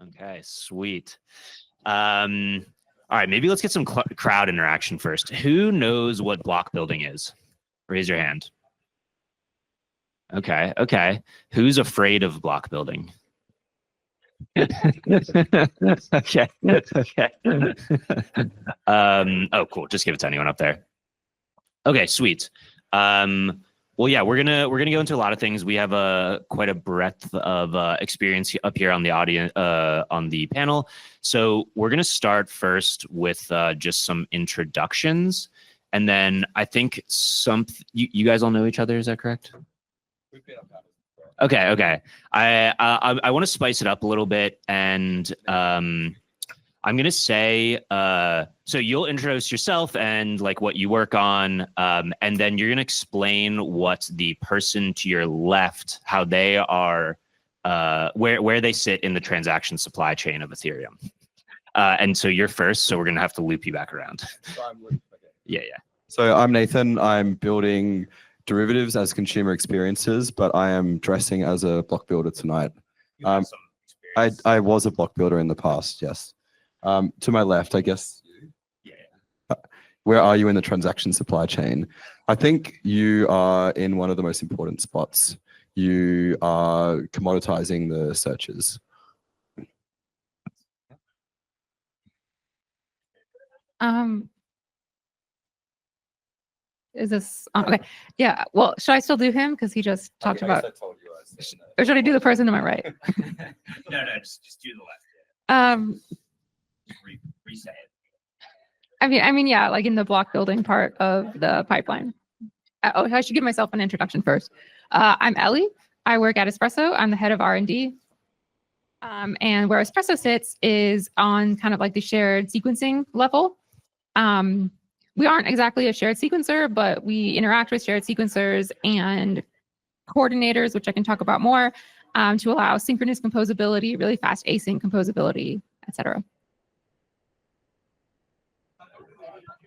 Okay, sweet. All right, maybe let's get some crowd interaction first. Who knows what block building is? Raise your hand. Okay. Who's afraid of block building? Okay. Oh, cool. Just give it to anyone up there. Okay, sweet. Well, yeah, we're gonna go into a lot of things. We have quite a breadth of experience up here on the audience on the panel. So we're gonna start first with just some introductions, and then I think you guys all know each other. Is that correct? Okay. I want to spice it up a little bit, and I'm gonna say, so you'll introduce yourself and like what you work on, and then you're gonna explain what the person to your left, how they are, where they sit in the transaction supply chain of Ethereum. And so you're first, so we're gonna have to loop you back around. Yeah. So I'm Nathan. I'm building derivatives as consumer experiences, but I am dressing as a block builder tonight. I was a block builder in the past, yes. To my left, I guess. Yeah. Where are you in the transaction supply chain? I think you are in one of the most important spots. You are commoditizing the searches. Is this okay? Yeah. Well, should I still do him because he just talked about? Or should I do the person to my right? No, just do the left. Reset it. I mean, yeah, like in the block building part of the pipeline. Oh, I should give myself an introduction first. I'm Ellie. I work at Espresso. I'm the head of R&D. And where Espresso sits is on kind of like the shared sequencing level. We aren't exactly a shared sequencer, but we interact with shared sequencers and coordinators, which I can talk about more, to allow synchronous composability, really fast async composability, etc.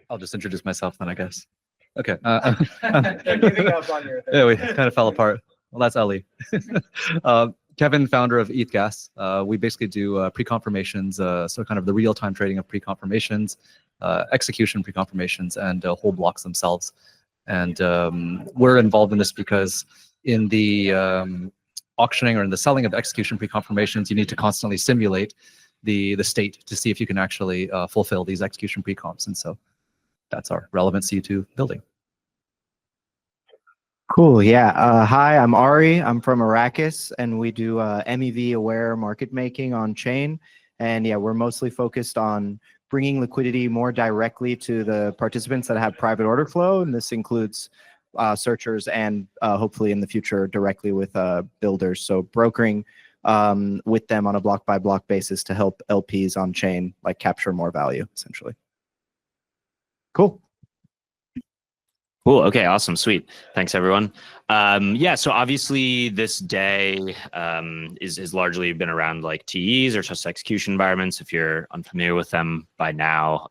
I'll just introduce myself then, I guess. Okay. Yeah, we kind of fell apart. Well, that's Ellie. Kevin, founder of ETH Gas. We basically do pre-confirmations, so kind of the real-time trading of pre-confirmations, execution pre-confirmations, and whole blocks themselves. And we're involved in this because in the auctioning or in the selling of execution pre-confirmations, you need to constantly simulate the state to see if you can actually fulfill these execution pre-confs. And so that's our relevancy to building. Cool. Yeah. Hi, I'm Ari. I'm from Arrakis, and we do MEV-aware market making on chain. And yeah, we're mostly focused on bringing liquidity more directly to the participants that have private order flow. And this includes searchers and hopefully in the future directly with builders. So brokering with them on a block by block basis to help LPs on chain like capture more value, essentially. Cool. Cool. Okay. Awesome. Sweet. Thanks, everyone. Yeah. So obviously, this day is largely been around like TEs or trust execution environments. If you're unfamiliar with them by now,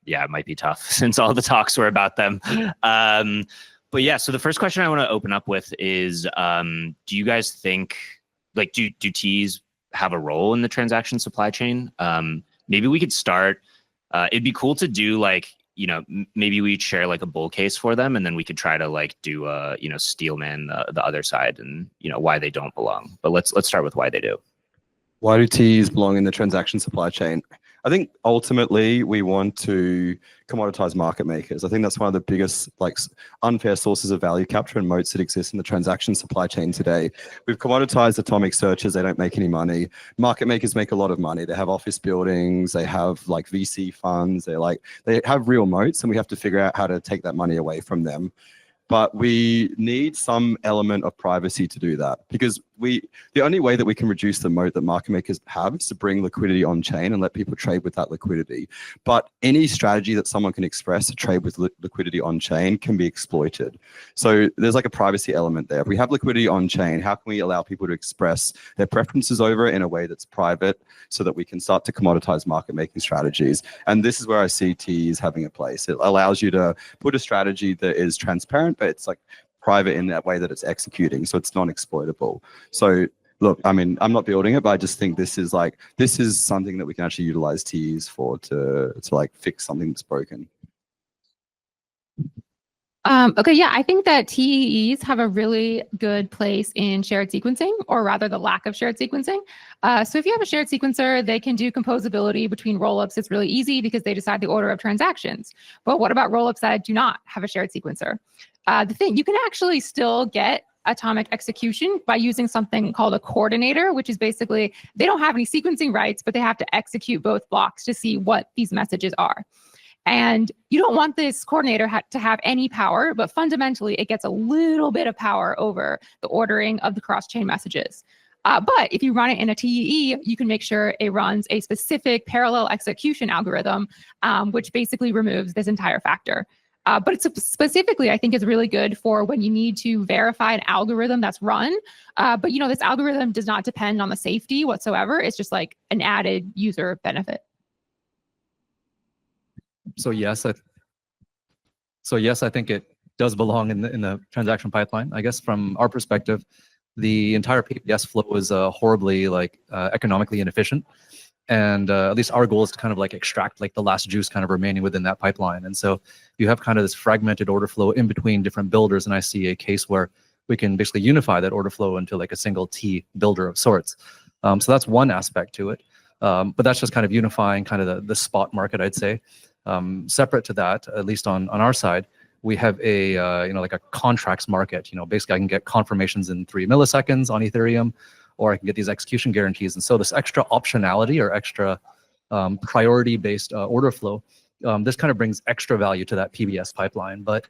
yeah, it might be tough since all the talks were about them. But yeah. So the first question I want to open up with is, do you guys think like do TEs have a role in the transaction supply chain? Maybe we could start. It'd be cool to do like, you know, maybe we'd share like a bull case for them, and then we could try to like do you know, steelman the other side and, you know, why they don't belong. But let's start with why they do. Why do TEs belong in the transaction supply chain? I think ultimately we want to commoditize market makers. I think that's one of the biggest like unfair sources of value capture and moats that exist in the transaction supply chain today. We've commoditized atomic searches. They don't make any money. Market makers make a lot of money. They have office buildings. They have like VC funds. They have real moats, and we have to figure out how to take that money away from them. But we need some element of privacy to do that, because the only way that we can reduce the moat that market makers have is to bring liquidity on chain and let people trade with that liquidity. But any strategy that someone can express to trade with liquidity on chain can be exploited. So there's like a privacy element there. If we have liquidity on chain, how can we allow people to express their preferences over it in a way that's private so that we can start to commoditize market making strategies? And this is where I see TEs having a place. It allows you to put a strategy that is transparent, but it's like private in that way that it's executing, so it's non-exploitable. So look, I mean, I'm not building it, but I just think this is something that we can actually utilize TEs for to like fix something that's broken. Okay, yeah, I think that TEEs have a really good place in shared sequencing, or rather the lack of shared sequencing. So if you have a shared sequencer, they can do composability between rollups. It's really easy because they decide the order of transactions. But what about rollups that do not have a shared sequencer? The thing, you can actually still get atomic execution by using something called a coordinator, which is basically, they don't have any sequencing rights, but they have to execute both blocks to see what these messages are. And you don't want this coordinator to have any power, but fundamentally it gets a little bit of power over the ordering of the cross-chain messages. But if you run it in a TEE, you can make sure it runs a specific parallel execution algorithm, which basically removes this entire factor. But it's specifically, I think, is really good for when you need to verify an algorithm that's run. But this algorithm does not depend on the safety whatsoever. It's just like an added user benefit. So yes, I think it does belong in the transaction pipeline. I guess from our perspective, the entire PBS flow is horribly economically inefficient, and at least our goal is to kind of like extract like the last juice kind of remaining within that pipeline. And so you have kind of this fragmented order flow in between different builders, and I see a case where we can basically unify that order flow into like a single T builder of sorts. So that's one aspect to it, but that's just kind of unifying kind of the spot market, I'd say. Separate to that, at least on our side, we have a like a contracts market. Basically I can get confirmations in 3 milliseconds on Ethereum, or I can get these execution guarantees. And so this extra optionality or extra priority-based order flow, this kind of brings extra value to that PBS pipeline. But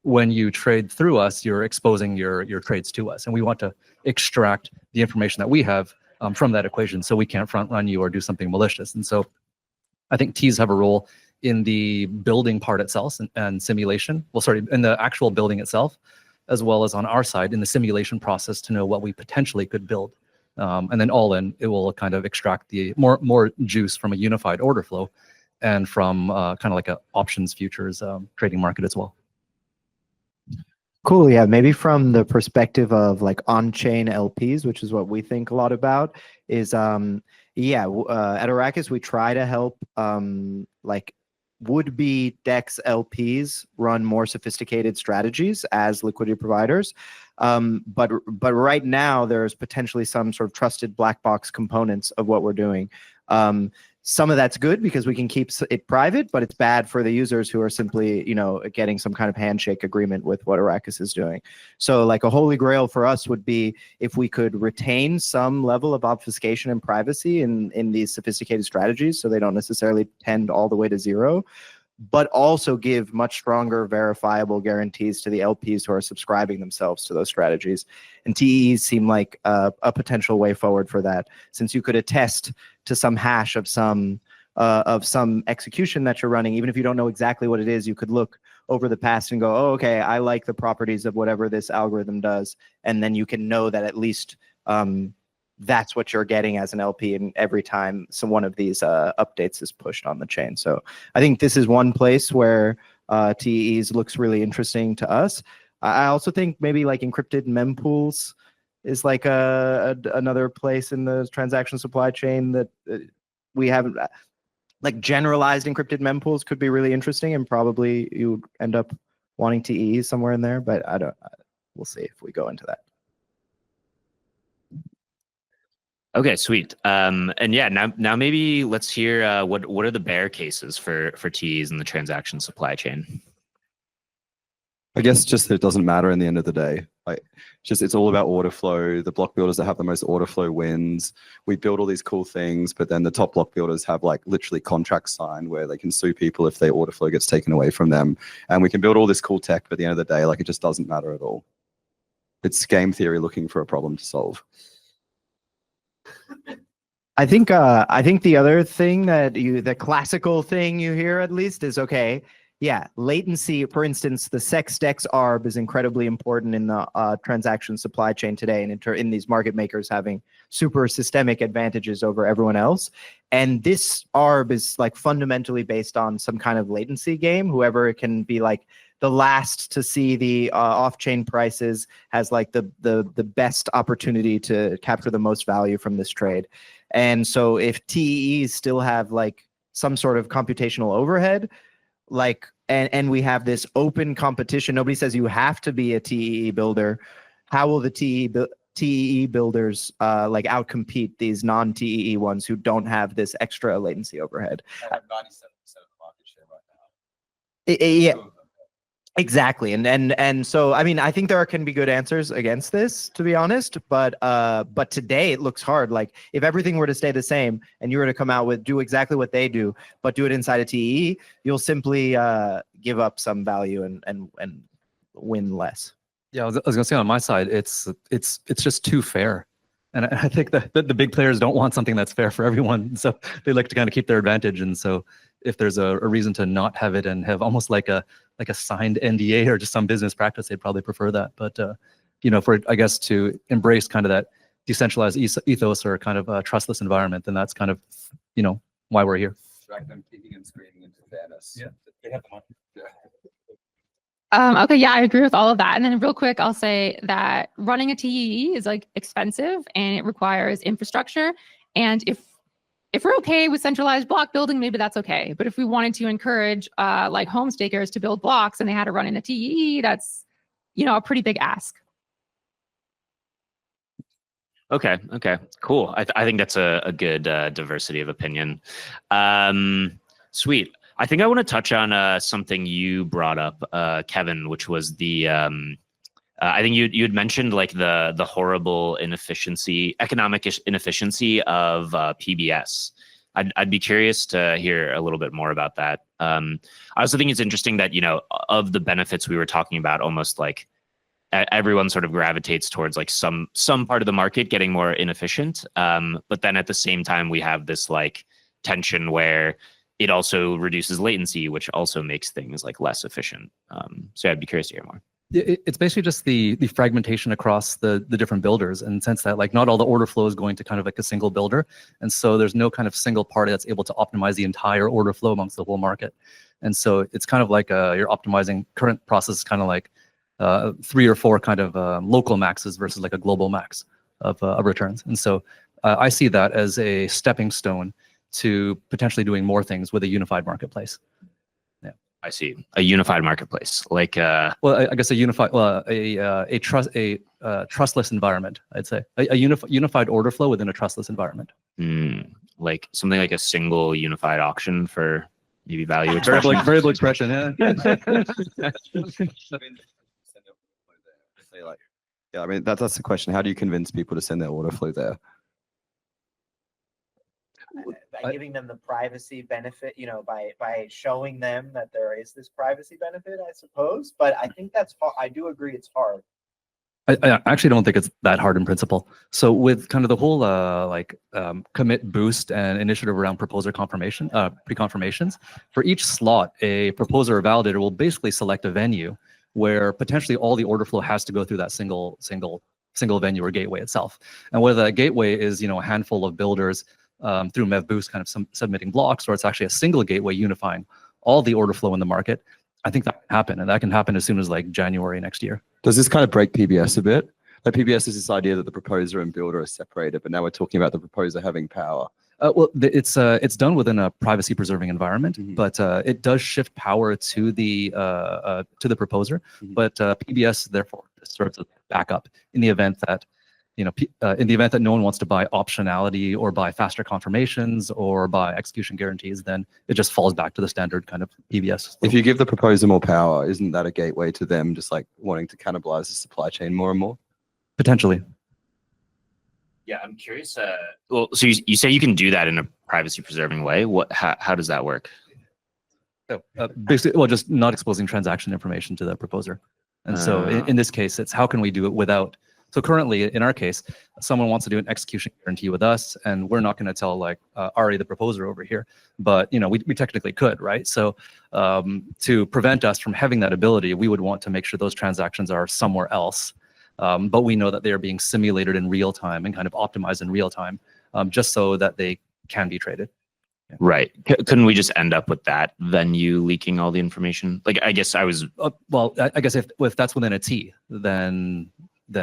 when you trade through us, you're exposing your trades to us, and we want to extract the information that we have from that equation, so we can't front run you or do something malicious. And so I think TEs have a role in the building part itself and simulation. Well, sorry, in the actual building itself, as well as on our side in the simulation process to know what we potentially could build. And then all in, it will kind of extract the more juice from a unified order flow and from kind of like a options futures trading market as well. Cool. Yeah, maybe from the perspective of like on-chain LPs, which is what we think a lot about, is at Arrakis we try to help like would-be DEX LPs run more sophisticated strategies as liquidity providers. But right now there's potentially some sort of trusted black box components of what we're doing. Some of that's good because we can keep it private, but it's bad for the users who are simply, getting some kind of handshake agreement with what Arrakis is doing. So like a holy grail for us would be if we could retain some level of obfuscation and privacy in these sophisticated strategies, so they don't necessarily tend all the way to zero, but also give much stronger verifiable guarantees to the LPs who are subscribing themselves to those strategies. And TEs seem like a potential way forward for that, since you could attest to some hash of some execution that you're running. Even if you don't know exactly what it is, you could look over the past and go, oh, okay, I like the properties of whatever this algorithm does. And then you can know that at least that's what you're getting as an LP, and every time one of these updates is pushed on the chain. So I think this is one place where TEs looks really interesting to us. I also think maybe like encrypted mempools is like another place in the transaction supply chain that we haven't, like generalized encrypted mempools could be really interesting, and probably you end up wanting TEs somewhere in there, but we'll see if we go into that. Okay, sweet. And yeah, now maybe let's hear what are the bear cases for TEs in the transaction supply chain? I guess just that it doesn't matter in the end of the day. It's all about order flow. The block builders that have the most order flow wins. We build all these cool things, but then the top block builders have like literally contracts signed where they can sue people if their order flow gets taken away from them. And we can build all this cool tech, but at the end of the day, like it just doesn't matter at all. It's game theory looking for a problem to solve. I think the other thing the classical thing you hear at least is, okay, yeah, latency, for instance, the SEX-DEX ARB is incredibly important in the transaction supply chain today, and in these market makers having super systemic advantages over everyone else. And this ARB is like fundamentally based on some kind of latency game. Whoever can be like the last to see the off-chain prices has like the best opportunity to capture the most value from this trade. And so if TEEs still have like some sort of computational overhead, like and we have this open competition, nobody says you have to be a TEE builder. How will the TEE builders like outcompete these non-TEE ones who don't have this extra latency overhead? I have 97% of market share right now. Yeah, exactly. And so I mean, I think there can be good answers against this, to be honest. But today it looks hard. Like if everything were to stay the same and you were to come out with do exactly what they do, but do it inside a TEE, you'll simply give up some value and win less. Yeah, I was gonna say on my side, it's just too fair, and I think that the big players don't want something that's fair for everyone, so they like to kind of keep their advantage. And so if there's a reason to not have it and have almost like a signed NDA or just some business practice, they'd probably prefer that. But you know, for I guess to embrace kind of that decentralized ethos or kind of a trustless environment, then that's kind of, you know, why we're here. Drag them kicking and screaming into fairness. Yeah. They have the money. Yeah. Okay, yeah, I agree with all of that. And then real quick, I'll say that running a TEE is like expensive and it requires infrastructure. And if we're okay with centralized block building, maybe that's okay. But if we wanted to encourage like home stakers to build blocks and they had to run in a TEE, that's, you know, a pretty big ask. Okay, cool. I think that's a good diversity of opinion. Sweet. I think I want to touch on something you brought up, Kevin, which was the I think you had mentioned like the horrible economic inefficiency of PBS. I'd be curious to hear a little bit more about that. I also think it's interesting that, you know, of the benefits we were talking about, almost like everyone sort of gravitates towards like some part of the market getting more inefficient. But then at the same time, we have this like tension where it also reduces latency, which also makes things like less efficient. So I'd be curious to hear more. It's basically just the fragmentation across the different builders, in the sense that like not all the order flow is going to kind of like a single builder. And so there's no kind of single party that's able to optimize the entire order flow amongst the whole market. And so it's kind of like you're optimizing current process, kind of like 3 or 4 kind of local maxes versus like a global max of returns. And so I see that as a stepping stone to potentially doing more things with a unified marketplace. Yeah, I see. A unified marketplace, like well, I guess a unified, a trustless environment. I'd say a unified order flow within a trustless environment. Like something like a single unified auction for maybe value Variable, expression. variable expression. Yeah, I mean that's the question. How do you convince people to send their order flow there? By giving them the privacy benefit, you know, by showing them that there is this privacy benefit, I suppose. But I think that's hard. I do agree it's hard. I actually don't think it's that hard in principle. So with kind of the whole commit boost and initiative around proposer confirmation, pre-confirmations, for each slot, a proposer or validator will basically select a venue where potentially all the order flow has to go through that single venue or gateway itself. And whether that gateway is, you know, a handful of builders through MEV-Boost kind of submitting blocks, or it's actually a single gateway unifying all the order flow in the market, I think that can happen. And that can happen as soon as like January next year. Does this kind of break PBS a bit? Like PBS is this idea that the proposer and builder are separated, but now we're talking about the proposer having power. Well, it's done within a privacy preserving environment, but it does shift power to the proposer. But PBS therefore serves as backup in the event that, you know, in the event that no one wants to buy optionality or buy faster confirmations or buy execution guarantees, then it just falls back to the standard kind of PBS. If you give the proposer more power, isn't that a gateway to them just like wanting to cannibalize the supply chain more and more? Potentially. Yeah, I'm curious. Well, so you say you can do that in a privacy preserving way. How does that work? So, basically, well, just not exposing transaction information to the proposer. And so in this case, it's how can we do it without. So currently, in our case, someone wants to do an execution guarantee with us, and we're not going to tell like Ari, the proposer over here, but you know we technically could, right? So to prevent us from having that ability, we would want to make sure those transactions are somewhere else, but we know that they are being simulated in real time and kind of optimized in real time, just so that they can be traded. Right. Couldn't we just end up with that venue leaking all the information? Like, I guess I was. Well, I guess if that's within a T, then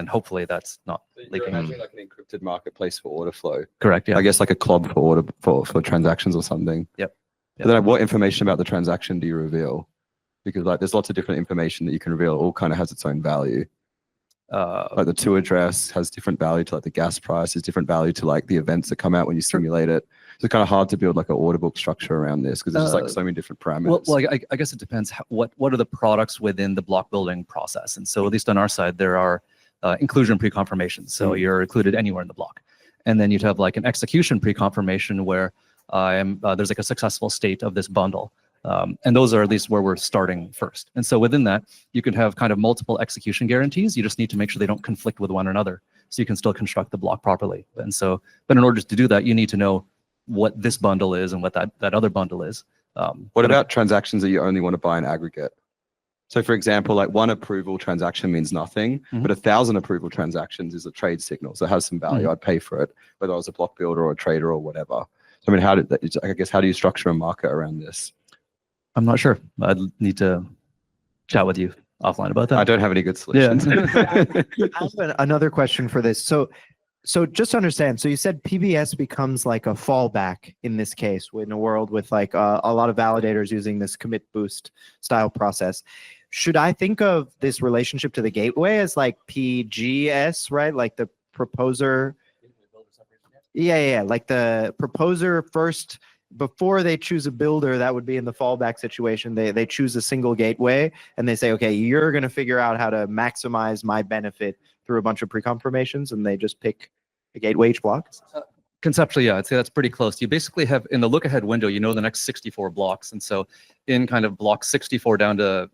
hopefully that's not leaking. Imagine like an encrypted marketplace for order flow. Correct. Yeah. I guess like a club for order for transactions or something. Yep. But then what information about the transaction do you reveal? Because like there's lots of different information that you can reveal. It all kind of has its own value. Like the to address has different value to like the gas price, has different value to like the events that come out when you simulate it. So it's kind of hard to build like an order book structure around this because there's just like so many different parameters. Well, I guess it depends. What are the products within the block building process? And so at least on our side, there are inclusion pre-confirmations. So you're included anywhere in the block. And then you'd have like an execution pre-confirmation where there's like a successful state of this bundle. And those are at least where we're starting first. And so within that, you can have kind of multiple execution guarantees. You just need to make sure they don't conflict with one another. So you can still construct the block properly. And so, but in order to do that, you need to know what this bundle is and what that other bundle is. What about transactions that you only want to buy in aggregate? So for example, like one approval transaction means nothing, but 1,000 approval transactions is a trade signal. So it has some value. I'd pay for it, whether I was a block builder or a trader or whatever. So, I mean, how do you structure a market around this? I'm not sure. I'd need to chat with you offline about that. I don't have any good solutions. I have another question for this. So just to understand, so you said PBS becomes like a fallback in this case in a world with like a lot of validators using this commit boost style process. Should I think of this relationship to the gateway as like PGS, right? Like the proposer. Yeah. Like the proposer first, before they choose a builder, that would be in the fallback situation. They choose a single gateway and they say, okay, you're going to figure out how to maximize my benefit through a bunch of pre-confirmations, and they just pick a gateway each block. Conceptually, yeah, I'd say that's pretty close. You basically have in the look ahead window, you know, the next 64 blocks. And so in kind of block 64 down to,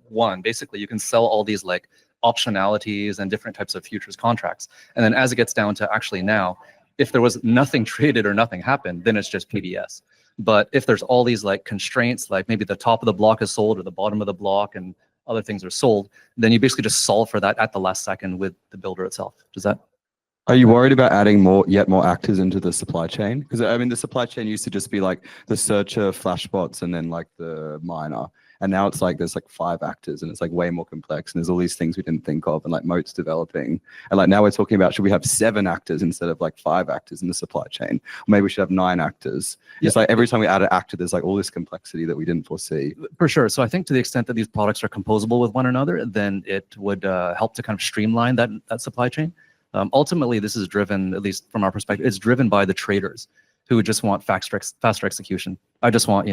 1, basically you can sell all these like optionalities and different types of futures contracts. And then as it gets down to actually now, if there was nothing traded or nothing happened, then it's just PBS. But if there's all these like constraints, like maybe the top of the block is sold or the bottom of the block and other things are sold, then you basically just solve for that at the last second with the builder itself. Does that? Are you worried about adding yet more actors into the supply chain? Because I mean, the supply chain used to just be like the searcher, flashbots, and then like the miner. And now it's like there's like 5 actors, and it's like way more complex. And there's all these things we didn't think of, and like moats developing. And like now we're talking about, should we have 7 actors instead of like 5 actors in the supply chain? Or maybe we should have 9 actors. Yeah. It's like every time we add an actor, there's like all this complexity that we didn't foresee. For sure. So I think to the extent that these products are composable with one another, then it would help to kind of streamline that supply chain. Ultimately, this is driven, at least from our perspective, it's driven by the traders who just want faster execution. I just want,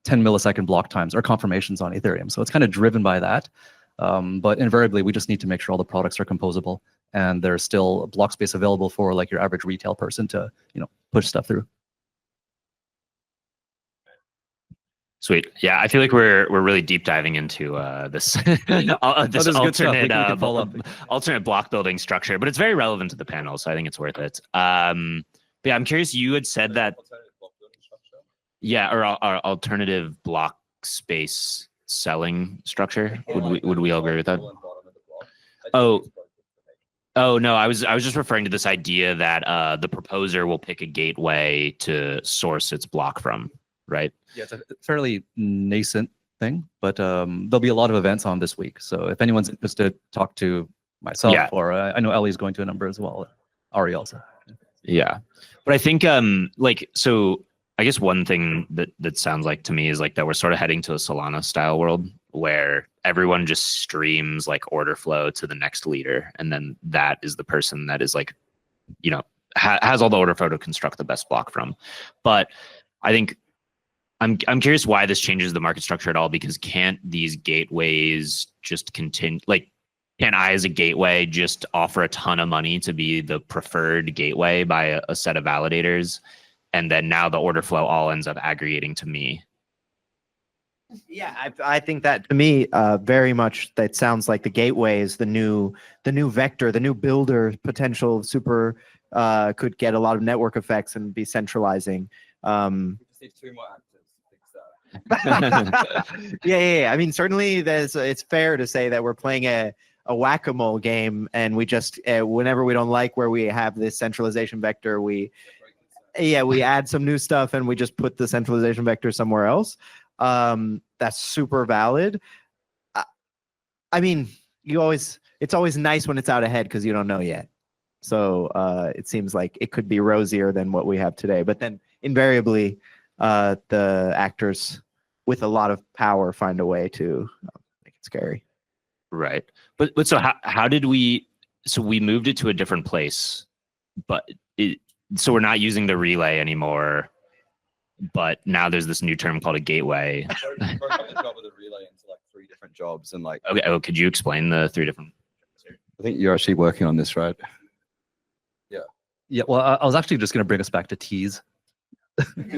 10 millisecond block times or confirmations on Ethereum. So it's kind of driven by that. But invariably, we just need to make sure all the products are composable and there's still block space available for like your average retail person to, push stuff through. Sweet. Yeah, I feel like we're really deep diving into this alternate block building structure, but it's very relevant to the panel, so I think it's worth it. But yeah, I'm curious. You had said that. Yeah, or our alternative block space selling structure. Would we all agree with that? Oh no, I was just referring to this idea that the proposer will pick a gateway to source its block from. Right. Yeah, it's a fairly nascent thing, but there'll be a lot of events on this week. So if anyone's interested, talk to myself, or I know Ellie's going to a number as well. Ari also. Yeah, but I think so. I guess one thing that sounds like to me is like that we're sort of heading to a Solana style world where everyone just streams like order flow to the next leader, and then that is the person that is like, has all the order flow to construct the best block from. But I think. I'm curious why this changes the market structure at all, because can't these gateways just continue? Like, can't I as a gateway just offer a ton of money to be the preferred gateway by a set of validators? And then now the order flow all ends up aggregating to me. Yeah, I think that to me, very much that sounds like the gateway is the new vector, the new builder potential super could get a lot of network effects and be centralizing. Just need 2 more actors. Yeah. I mean, certainly it's fair to say that we're playing a whack-a-mole game, and we just whenever we don't like where we have this centralization vector, we yeah, we add some new stuff and we just put the centralization vector somewhere else. That's super valid. I mean, it's always nice when it's out ahead because you don't know yet. So it seems like it could be rosier than what we have today. But then invariably, the actors with a lot of power find a way to make it scary. Right. But so how did we, so we moved it to a different place, but so we're not using the relay anymore, but now there's this new term called a gateway. Broke up the job of the relay into like 3 different jobs and like. Okay. Oh, could you explain the 3 different? I think you're actually working on this, right? Yeah, well, I was actually just going to bring us back to TEEs.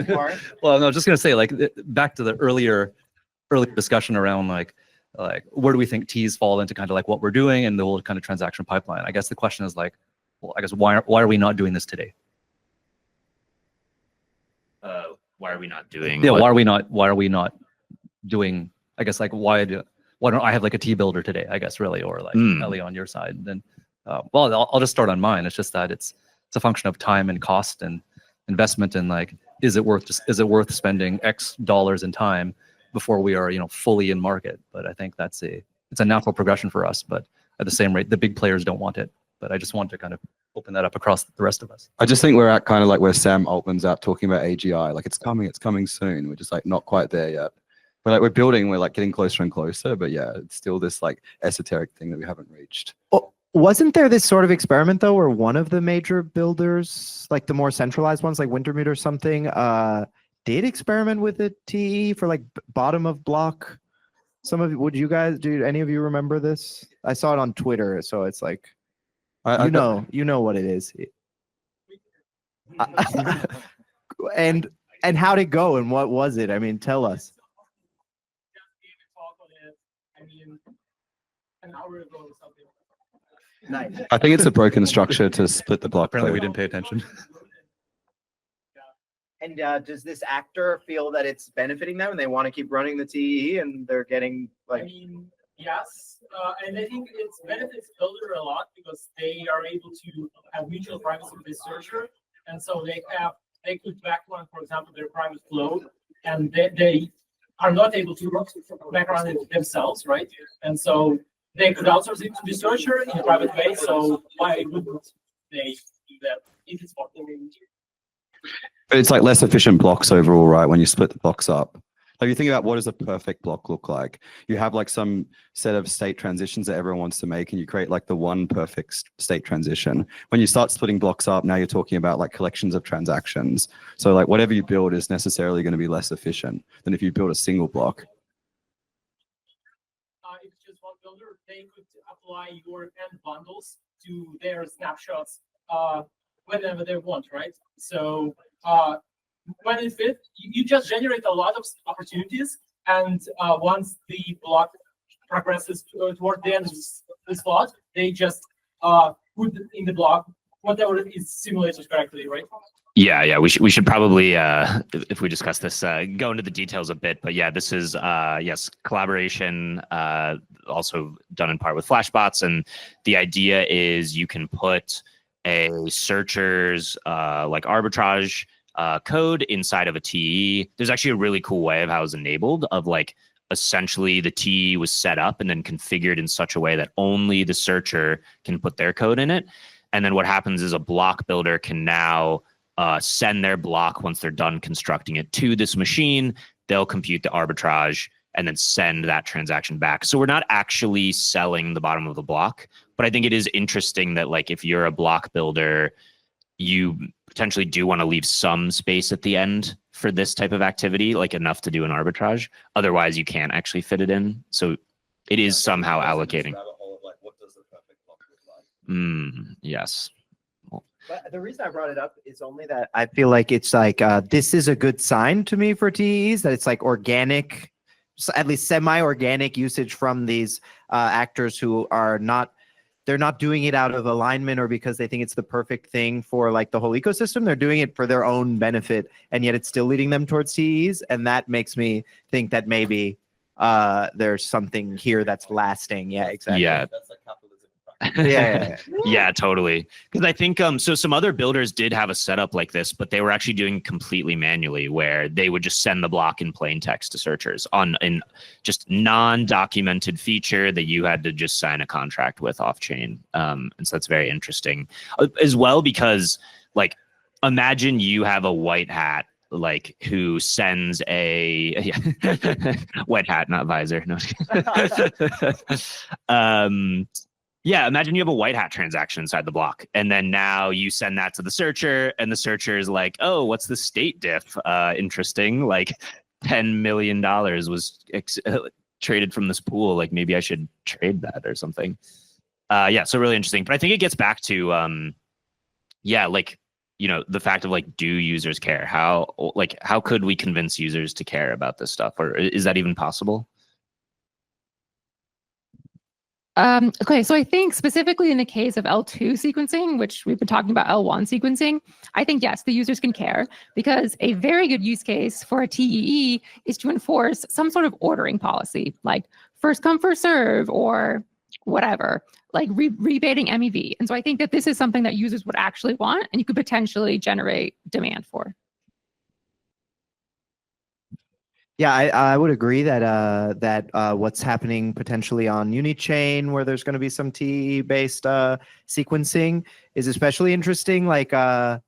Well, no, just going to say, like, back to the earlier discussion around like where do we think TEEs fall into kind of like what we're doing and the whole kind of transaction pipeline. I guess the question is like, well, I guess why are we not doing this today? Why are we not doing? Yeah, why are we not doing? I guess like why don't I have like a TEE builder today? I guess really, or like Ellie on your side. Then, well, I'll just start on mine. It's just that it's a function of time and cost and investment, and like, is it worth spending X dollars in time before we are, fully in market? But I think it's a natural progression for us. But at the same rate, the big players don't want it. But I just want to kind of open that up across the rest of us. I just think we're at kind of like where Sam Altman's at talking about AGI. Like it's coming soon. We're just like not quite there yet. But like we're like getting closer and closer. But yeah, it's still this like esoteric thing that we haven't reached. Well, wasn't there this sort of experiment though, where one of the major builders, like the more centralized ones, like Wintermute or something, did experiment with a TE for like bottom of block? Do any of you remember this? I saw it on Twitter, so it's like, you know what it is. And how'd it go and what was it? I mean, tell us. An hour ago or something. Nice. I think it's a broken structure to split the block. Apparently, we code. didn't pay attention. And does this actor feel that it's benefiting them and they want to keep running the TE and they're getting like? I mean, yes, and I think it benefits builder a lot because they are able to have mutual privacy with the searcher, and so they could background, for example, their private flow, and they are not able to background it themselves, right? And so they could outsource it to the searcher in a private way. So why wouldn't they do that if it's what they need? But it's like less efficient blocks overall, right? When you split the blocks up. Like you think about what does a perfect block look like? You have like some set of state transitions that everyone wants to make, and you create like the one perfect state transition. When you start splitting blocks up, now you're talking about like collections of transactions. So like whatever you build is necessarily going to be less efficient than if you build a single block. If it's just one builder, they could apply your end bundles to their snapshots whenever they want, right? So when it fits, you just generate a lot of opportunities, and once the block progresses toward the end of the slot, they just put in the block whatever is simulated correctly, right? Yeah. We should probably, if we discuss this, go into the details a bit. But yeah, this is yes, collaboration, also done in part with Flashbots, and the idea is you can put a searcher's like arbitrage code inside of a TE. There's actually a really cool way of how it's enabled, of like essentially the TE was set up and then configured in such a way that only the searcher can put their code in it. And then what happens is a block builder can now send their block once they're done constructing it to this machine. They'll compute the arbitrage and then send that transaction back. So we're not actually selling the bottom of the block, but I think it is interesting that like if you're a block builder, you potentially do want to leave some space at the end for this type of activity, like enough to do an arbitrage. Otherwise, you can't actually fit it in. So it is somehow allocating. Yes. But the reason I brought it up is only that I feel like it's like this is a good sign to me for TEs, that it's like organic, at least semi-organic usage from these actors who are not. They're not doing it out of alignment or because they think it's the perfect thing for like the whole ecosystem. They're doing it for their own benefit, and yet it's still leading them towards TEs. And that makes me think that maybe there's something here that's lasting. Yeah, exactly. Yeah. That's like capitalism in Yeah. Yeah, totally. Because I think so some other builders did have a setup like this, but they were actually doing completely manually where they would just send the block in plain text to searchers on an just non-documented feature that you had to just sign a contract with off chain. And so that's very interesting as well, because like imagine you have a white hat like who sends a white hat, not visor. No. Yeah, imagine you have a white hat transaction inside the block, and then now you send that to the searcher, and the searcher is like, "Oh, what's the state diff? Interesting. Like, $10 million was traded from this pool. Like, maybe I should trade that or something." Yeah, so really interesting. But I think it gets back to, yeah, like the fact of like, do users care? How could we convince users to care about this stuff, or is that even possible? Okay, so I think specifically in the case of L2 sequencing, which we've been talking about L1 sequencing, I think, yes, the users can care because a very good use case for a TEE is to enforce some sort of ordering policy, like first come, first serve, or whatever, like rebating MEV. And so I think that this is something that users would actually want and you could potentially generate demand for. Yeah, I would agree that what's happening potentially on Unichain, where there's going to be some TE-based sequencing, is especially interesting. Like I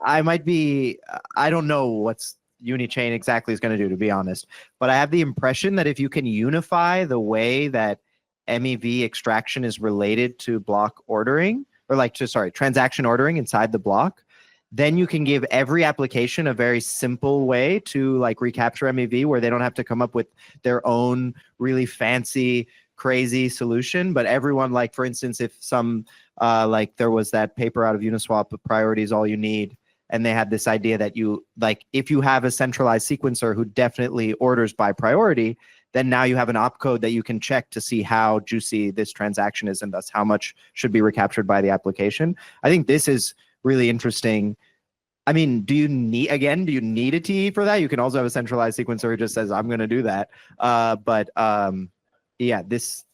might be, I don't know what's Unichain exactly is going to do, to be honest, but I have the impression that if you can unify the way that MEV extraction is related to block ordering, or transaction ordering inside the block, then you can give every application a very simple way to like recapture MEV where they don't have to come up with their own really fancy, crazy solution. But everyone, like for instance, if some like there was that paper out of Uniswap, priority is all you need. And they had this idea that you like, if you have a centralized sequencer who definitely orders by priority, then now you have an opcode that you can check to see how juicy this transaction is and thus how much should be recaptured by the application. I think this is really interesting. I mean, do you need a TE for that? You can also have a centralized sequencer who just says, I'm going to do that. Yeah, this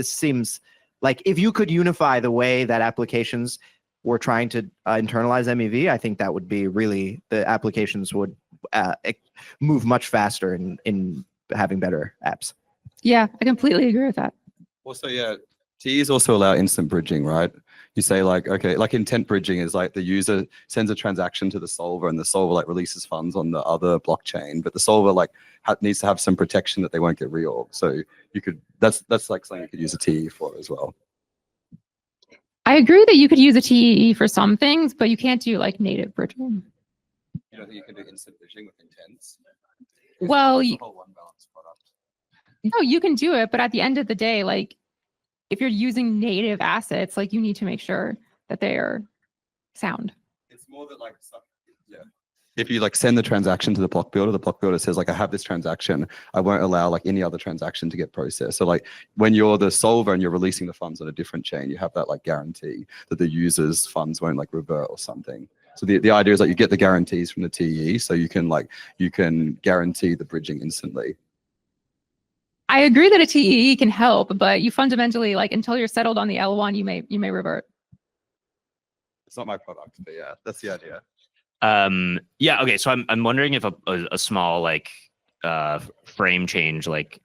seems like if you could unify the way that applications were trying to internalize MEV, I think that would be really, the applications would move much faster in having better apps. Yeah, I completely agree with that. Also, yeah, TEs also allow instant bridging, right? You say like, okay, like intent bridging is like the user sends a transaction to the solver and the solver like releases funds on the other blockchain, but the solver like needs to have some protection that they won't get reorged. So you could, that's like something you could use a TE for as well. I agree that you could use a TEE for some things, but you can't do like native bridging. You don't think you can do instant bridging with intents? Well, It's a whole one balance product. no, you can do it, but at the end of the day, like if you're using native assets, like you need to make sure that they are sound. It's more that like, yeah. If you like send the transaction to the block builder says like, I have this transaction, I won't allow like any other transaction to get processed. So like when you're the solver and you're releasing the funds on a different chain, you have that like guarantee that the user's funds won't like revert or something. So the idea is like you get the guarantees from the TE, so you can guarantee the bridging instantly. I agree that a TEE can help, but you fundamentally, like until you're settled on the L1, you may revert. It's not my product, but yeah, that's the idea. Yeah, okay, so I'm wondering if a small like frame change like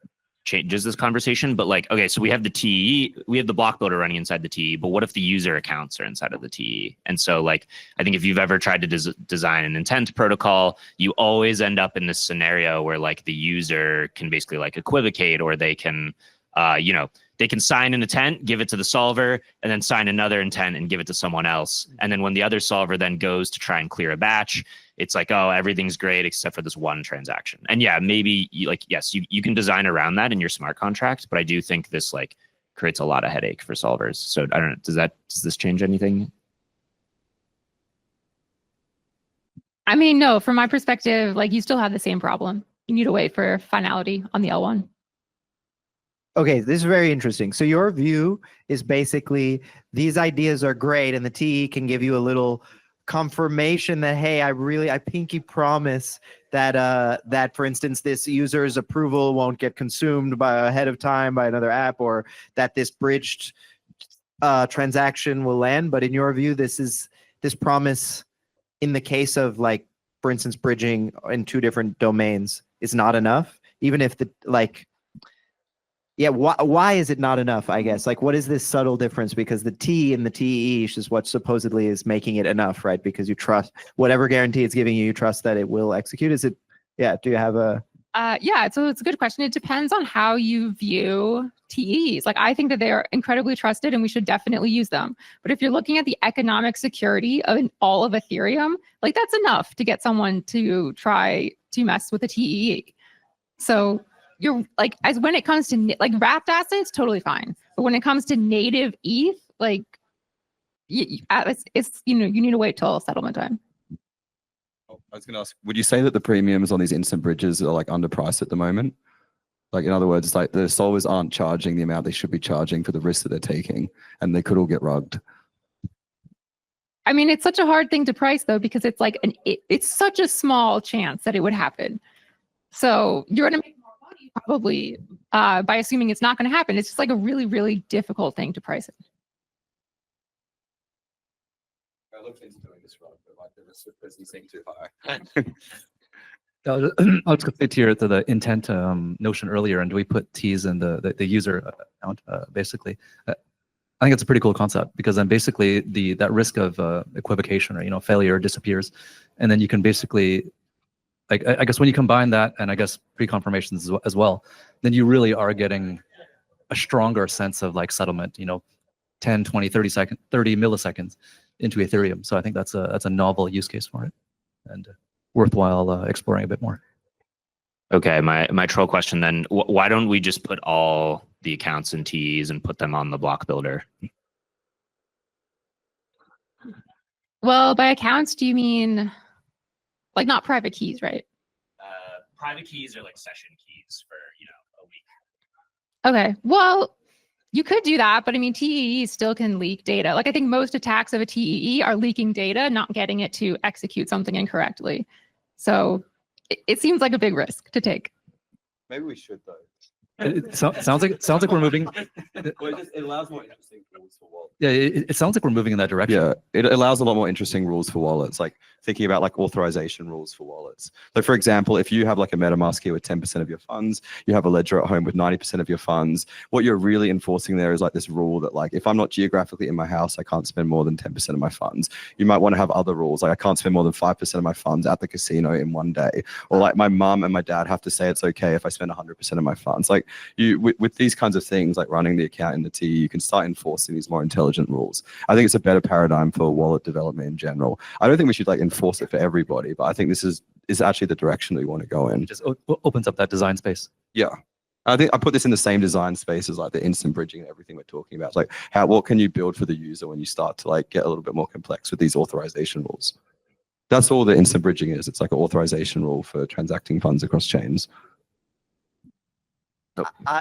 changes this conversation, but like, okay, so we have the TE, we have the block builder running inside the TE, but what if the user accounts are inside of the TE? And so like, I think if you've ever tried to design an intent protocol, you always end up in this scenario where like the user can basically like equivocate, or they can, they can sign an intent, give it to the solver, and then sign another intent and give it to someone else. And then when the other solver then goes to try and clear a batch, it's like, oh, everything's great except for this one transaction. And yeah, maybe yes, you can design around that in your smart contract, but I do think this like creates a lot of headache for solvers. So I don't know, does this change anything? I mean, no, from my perspective, like you still have the same problem. You need to wait for finality on the L1. Okay, this is very interesting. So your view is basically these ideas are great and the TE can give you a little confirmation that, hey, I pinky promise that that, for instance, this user's approval won't get consumed by ahead of time by another app, or that this bridged transaction will land. But in your view, this promise in the case of, like, for instance, bridging in two different domains is not enough, even if the, like, yeah, why is it not enough, I guess? Like, what is this subtle difference? Because the T in the TEE is what supposedly is making it enough, right? Because you trust whatever guarantee it's giving you, you trust that it will execute. Is it, yeah, do you have a... Yeah, so it's a good question. It depends on how you view TEs. Like, I think that they are incredibly trusted and we should definitely use them. But if you're looking at the economic security of all of Ethereum, like, that's enough to get someone to try to mess with a TEE. So you're like, as when it comes to like wrapped assets, totally fine. But when it comes to native ETH, like, it's you know, you need to wait till settlement time. I was going to ask, would you say that the premiums on these instant bridges are like underpriced at the moment? Like, in other words, it's like the solvers aren't charging the amount they should be charging for the risk that they're taking, and they could all get rugged. I mean, it's such a hard thing to price though, because it's like it's such a small chance that it would happen. So you're going to make more money probably by assuming it's not going to happen. It's just like a really, really difficult thing to price it. I looked into doing this, but like the risk doesn't seem too high. I'll just go to the intent notion earlier, and do we put T's in the user account, basically. I think it's a pretty cool concept, because then basically that risk of equivocation or failure disappears, and then you can basically, like, I guess when you combine that and I guess pre-confirmations as well, then you really are getting a stronger sense of like settlement, 10, 20, 30 milliseconds into Ethereum. So I think that's a novel use case for it, and worthwhile exploring a bit more. Okay, my troll question then, why don't we just put all the accounts in TEs and put them on the block builder? Well, by accounts, do you mean like not private keys, right? Private keys are like session keys for, a week. Okay, well, you could do that, but I mean, TEE still can leak data. Like, I think most attacks of a TEE are leaking data, not getting it to execute something incorrectly. So it seems like a big risk to take. Maybe we should, though. It sounds like we're moving. It allows more interesting rules for wallets. Yeah, it sounds like we're moving in that direction. Yeah, it allows a lot more interesting rules for wallets, like thinking about like authorization rules for wallets. So for example, if you have like a MetaMask here with 10% of your funds, you have a ledger at home with 90% of your funds, what you're really enforcing there is like this rule that, like, if I'm not geographically in my house, I can't spend more than 10% of my funds. You might want to have other rules, like I can't spend more than 5% of my funds at the casino in one day. Or like my mom and my dad have to say it's okay if I spend 100% of my funds. Like, with these kinds of things, like running the account in the TE, you can start enforcing these more intelligent rules. I think it's a better paradigm for wallet development in general. I don't think we should like enforce it for everybody, but I think this is actually the direction that we want to go in. It just opens up that design space. Yeah. I think I put this in the same design space as like the instant bridging and everything we're talking about. It's like, what can you build for the user when you start to like get a little bit more complex with these authorization rules? That's all the instant bridging is. It's like an authorization rule for transacting funds across chains.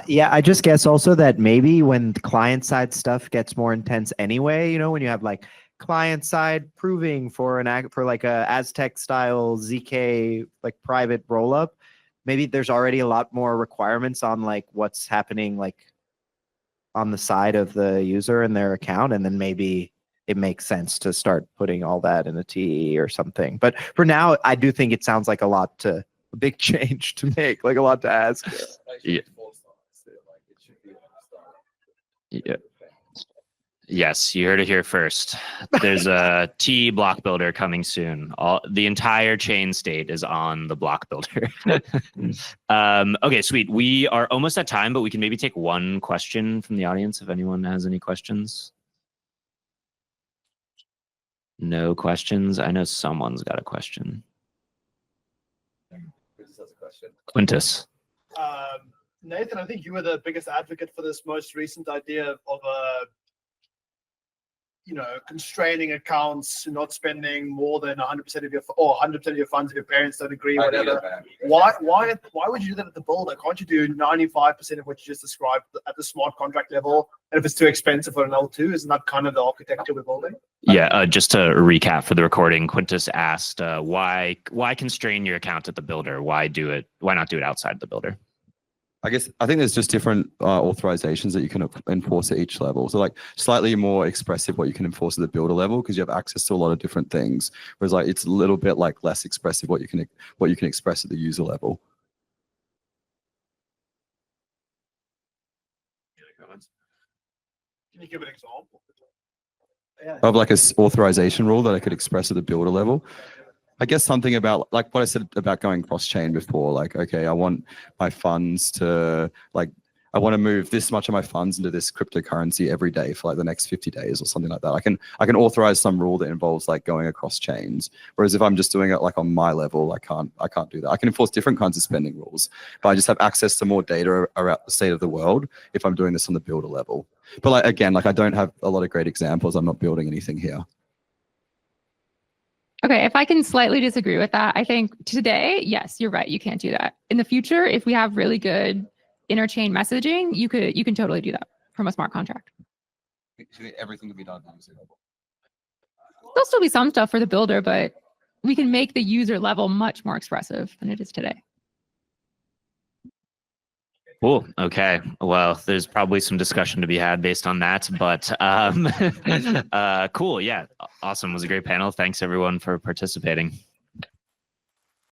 Yeah, I just guess also that maybe when client side stuff gets more intense anyway, when you have like client side proving for like a Aztec style ZK like private roll up, maybe there's already a lot more requirements on like what's happening like on the side of the user and their account, and then maybe it makes sense to start putting all that in a TE or something. But for now, I do think it sounds like a big change to make, like a lot to ask. Yeah. Yeah. Yes, you heard it here first. There's a TEE block builder coming soon. The entire chain state is on the block builder. Okay, sweet. We are almost at time, but we can maybe take one question from the audience if anyone has any questions. No questions. I know someone's got a question. Quintus. Nathan, I think you were the biggest advocate for this most recent idea of a constraining accounts, not spending more than 100% of your or 100% of your funds if your parents don't agree, whatever. Why would you do that at the builder? Can't you do 95% of what you just described at the smart contract level? And if it's too expensive for an L2, isn't that kind of the architecture we're building? Yeah, just to recap for the recording, Quintus asked, why constrain your account at the builder? Why not do it outside the builder? I think there's just different authorizations that you can enforce at each level. So like slightly more expressive what you can enforce at the builder level because you have access to a lot of different things. Whereas like it's a little bit like less expressive what you can express at the user level. Can you give an example? Of like a authorization rule that I could express at the builder level. I guess something about like what I said about going cross-chain before, like, okay, I want my funds to I want to move this much of my funds into this cryptocurrency every day for like the next 50 days or something like that. I can authorize some rule that involves like going across chains. Whereas if I'm just doing it like on my level, I can't do that. I can enforce different kinds of spending rules, but I just have access to more data around the state of the world if I'm doing this on the builder level. But like, again, like I don't have a lot of great examples. I'm not building anything here. Okay, if I can slightly disagree with that, I think today, yes, you're right. You can't do that. In the future, if we have really good interchain messaging, you can totally do that from a smart contract. Everything can be done on user level. There'll still be some stuff for the builder, but we can make the user level much more expressive than it is today. Cool. Okay. Well, there's probably some discussion to be had based on that, but cool. Yeah. Awesome. It was a great panel. Thanks everyone for participating.